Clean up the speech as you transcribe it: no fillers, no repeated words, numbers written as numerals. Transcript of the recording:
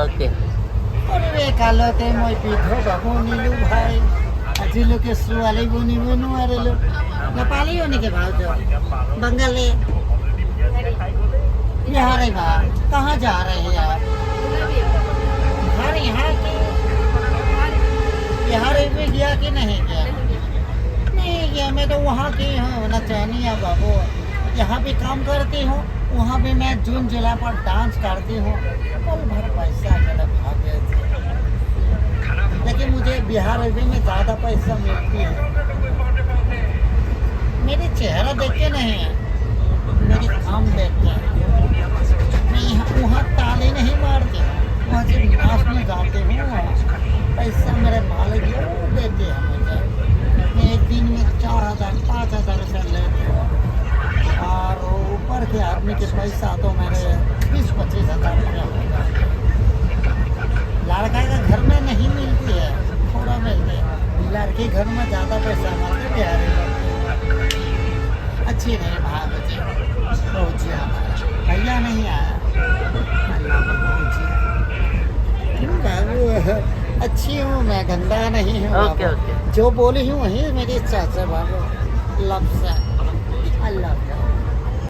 Okay Oribe kalote moi pidho baboni lu bhai. Aji lo ke suwale boni bonu are lo. Nepali होने के बावजूद बंगाली बिहारी बा कहाँ जा रहे हैं आप? घर यहाँ के बिहार में गया कि नहीं गया? नहीं गया, मैं तो वहाँ की हूँ नचनिया बाबू। यहाँ भी काम करती हूँ, वहाँ भी मैं जून जुलाई पर डांस करती हूँ। पल भर पैसा मेरा भागे थे, लेकिन मुझे बिहार में ज़्यादा पैसा मिलती है। मेरे चेहरा देखते नहीं है, मेरे काम देखते हैं। मैं यहाँ वहाँ ताली नहीं मारती हूँ, वहाँ से नाचने जाते हूँ। पैसा मेरे मालिक वो देते हैं मुझे। मैं एक दिन में 4,000 5,000 रुपये लेते हूँ, और ऊपर के आदमी के पैसा तो मेरे 20-25 हज़ार रुपया होगा। लड़का का घर में नहीं मिलती है, थोड़ा मिलती है। लड़के घर में ज़्यादा पैसा मारते बिहारी लोग। अच्छी नहीं भाग जी, पहुँचिए भैया नहीं आया। अल्लाह को पहुँचिए। क्यों बाबू, अच्छी हूँ मैं, गंदा नहीं हूँ। ओके ओके जो बोली हूँ वही मेरी इच्छा से बाबू, लफ्ज़ है। अल्लाह